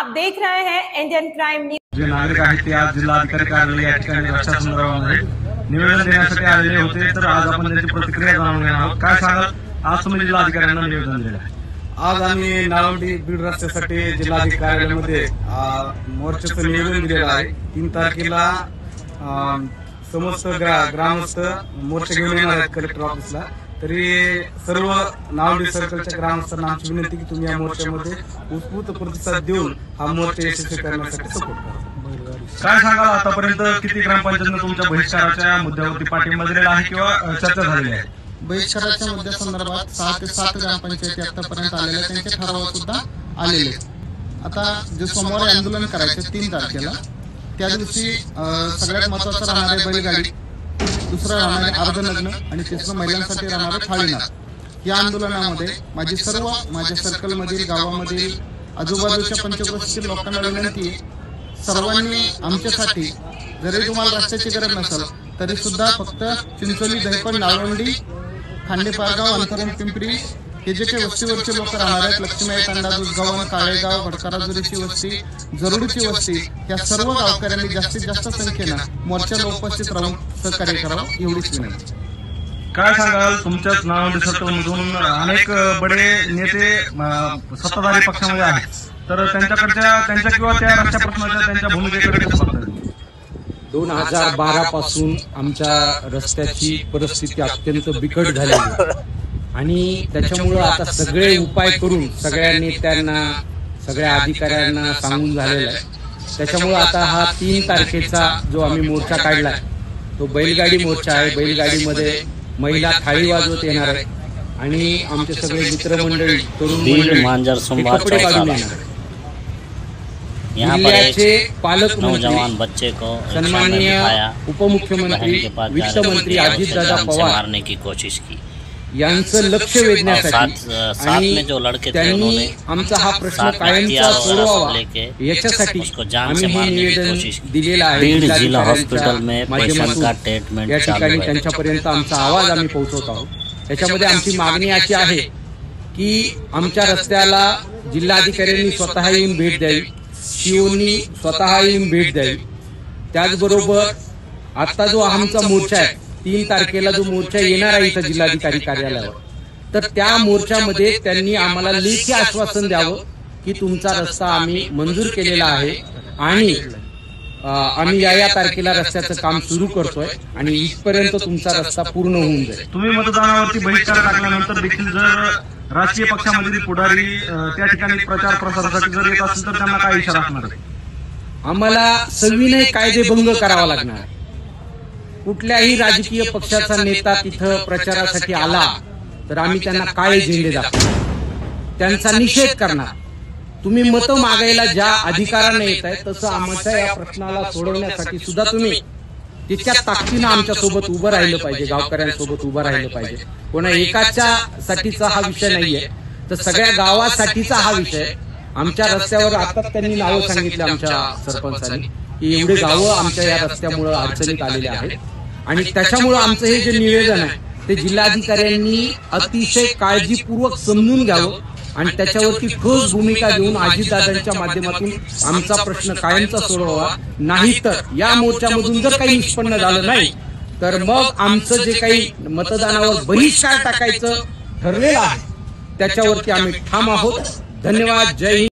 आप देख रहे हैं इंडियन क्राइम न्यूज। जे नागरिक आहेत ते आज जिल्हाधिकारी कार्यालय या ठिकाणी रक्षा संदर्भामध्ये निवेदन देण्यासाठी आलेले होते, तर आज आपण त्यांची प्रतिक्रिया जाणून घेणार आहोत। काय सांगाल, आज तुम्ही जिल्हाधिकाऱ्यांना निवेदन दिले आहे? आज आम्ही नाळवंडी बीड रस्त्यासाठी जिल्हाधिकारी कार्यालयामध्ये मोर्चाचं निवेदन दिलेलं आहे। 3 तारखेला समस्त ग्रामस्थ मोर्चा घेऊन येणार आहेत कलेक्टर ऑफिसला। तरी सर्व नाळवंडी सर्कलच्या ग्रामस्थांना आमची विनंती की तुम्ही या मोर्चामध्ये उत्स्फूर्त प्रतिसाद देऊन हा मोर्चा यशस्वी करण्यासाठी सपोर्ट करा। काय सांगाल, आतापर्यंत किती ग्रामपंचायतीने तुमच्या बहिष्काराच्या मुद्द्यावरती पाठिंबा दिलेला आहे किंवा चर्चा झालेली आहे? बहिष्काराच्या मुद्द्यासंदर्भात 6 ते 7 ग्रामपंचायती आतापर्यंत आलेल्या, त्यांचे ठराव सुद्धा आलेले। आता जे सोमवारी आंदोलन करायचे 3 तारखेला, त्या दिवशी सगळ्यात महत्वाचं राहणार आहे बैलगाडी, दुसरं राहणार आहे अर्धनग्न आणि तिसरं महिलांसाठी राहणार आहे थाळीनाद। या आंदोलनामध्ये माझ्या सर्कलमधील गावामधील आजूबाजूच्या पंचक्रोशीतील लोकांना विनंती आहे, सर्वांनी आमच्यासाठी जरी तुम्हाला रस्त्याची गरज नसेल तरी सुद्धा फक्त चिंचोली, दहिपण, नाळवंडी, खांडेपारगाव, अंतरण, पिंपरी हे जे काही वस्तीवरचे लोक राहणार आहेत, लक्ष्मीबाई, तांडा, दुधगाव, काळेगाव, भटकाराजुरीची वस्ती, जरुरीची वस्ती, या सर्व गावकऱ्यांनी जास्तीत जास्त संख्येनं मोर्चाला उपस्थित राहून सहकार्य करावं, एवढीच विनंती। काय सांगाल, तुमच्याच नाळवंडी सर्कलमधून अनेक बडे नेते सत्ताधारी पक्षामध्ये आहेत, तर त्यांच्या किंवा त्या रस्त्या प्रश्नाच्या त्यांच्या भूमिकेकडे कसं बघतात? 2012 पासून आमच्या रस्त्याची परिस्थिती अत्यंत बिकट झालेली आहे आणि त्याच्यामुळं आता सगळे उपाय करून सगळ्या नेत्यांना, सगळ्या अधिकाऱ्यांना सांगून झालेला आहे। त्याच्यामुळं आता हा 3 तारखेचा जो आम्ही मोर्चा काढलाय तो बैलगाडी मोर्चा आहे। बैलगाडीमध्ये महिला थाळी वाजवत येणार आहे आणि आमचे सगळे मित्रमंडळी, तरुण मंडळी कपडे काढून येणार आहे। यहाँ पर एक नौजवान बच्चे को सन्माननीय उपमुख्यमंत्री, वित्तमंत्री अजितदादा पवार मारने की कोशिश की, यांचं लक्ष वेधण्यासाठी आणि जो लड़के थे उन्होंने आमचा हा प्रश्न कायमचा सोडवावा याच्यासाठी आम्ही हे निवेदन दिलेलं आहे। बीड जिला हॉस्पिटल में पेशेंट का ट्रीटमेंट या ठिकाणी त्यांच्यापर्यंत आमचा आवाज आम्ही पोहोचवत आहोत। त्याच्यामध्ये आमची मागणी अशी आहे की आमच्या रस्त्याला जिल्हाधिकाऱ्यांनी स्वतः येऊन भेट द्यावी, सीओनी स्वतः येऊन भेट द्यावी। त्याचबरोबर आता जो आमचा मोर्चा आहे 3 तारखेला जो मोर्चा येणार आहे इथं जिल्हाधिकारी कार्यालयावर, तर त्या मोर्चामध्ये त्यांनी आम्हाला लेखी आश्वासन द्यावं की तुमचा रस्ता आम्ही मंजूर केलेला आहे आणि आम्ही या तारखेला रस्त्याचं काम सुरू करतोय आणि इथपर्यंत तुमचा रस्ता पूर्ण होऊन जाईल। तुम्ही मतदानावरती बहिष्कार टाकल्यानंतर देखील जर राजकीय पक्षामधील पुढारी त्या ठिकाणी प्रचार प्रसारासाठी जर येत असेल तर त्यांना काय इशारा असणार आहे? आम्हाला सविनय कायदेभंग करावा लागणार आहे। कुठल्याही राजकीय पक्षाचा नेता तिथं प्रचारासाठी आला तर आम्ही त्यांना काळे झेंडे दाखवू, त्यांचा निषेध करणार। तुम्ही मतं मागायला ज्या अधिकाराने येत आहे तसं आमच्या या प्रश्नाला सोडवण्यासाठी सुद्धा तुम्ही तितक्या ताकदीनं आमच्या सोबत उभं राहिलं पाहिजे, गावकऱ्यांसोबत उभं राहिलं पाहिजे। कोणा एकाच्या साठीचा हा विषय नाहीये, तर सगळ्या गावासाठीचा हा विषय। आमच्या रस्त्यावर आता त्यांनी नावं सांगितले आमच्या सरपंचांनी की एवढे गावं आमच्या या रस्त्यामुळे अडचणीत आलेले आहेत आणि त्याच्यामुळे आमचं हे जे निवेदन आहे ते जिल्हाधिकाऱ्यांनी अतिशय काळजीपूर्वक समजून घ्यावं आणि त्याच्यावरती ठोस भूमिका घेऊन अजितदादांच्या माध्यमातून आमचा प्रश्न कायमचा सोडवावा। नाहीतर या मोर्चामधून जर काही निष्पन्न झालं नाही तर मग आमचं जे काही मतदानावर बहिष्कार टाकायचं ठरलेलं आहे त्याच्यावरती आम्ही ठाम आहोत। धन्यवाद। जय हिंद।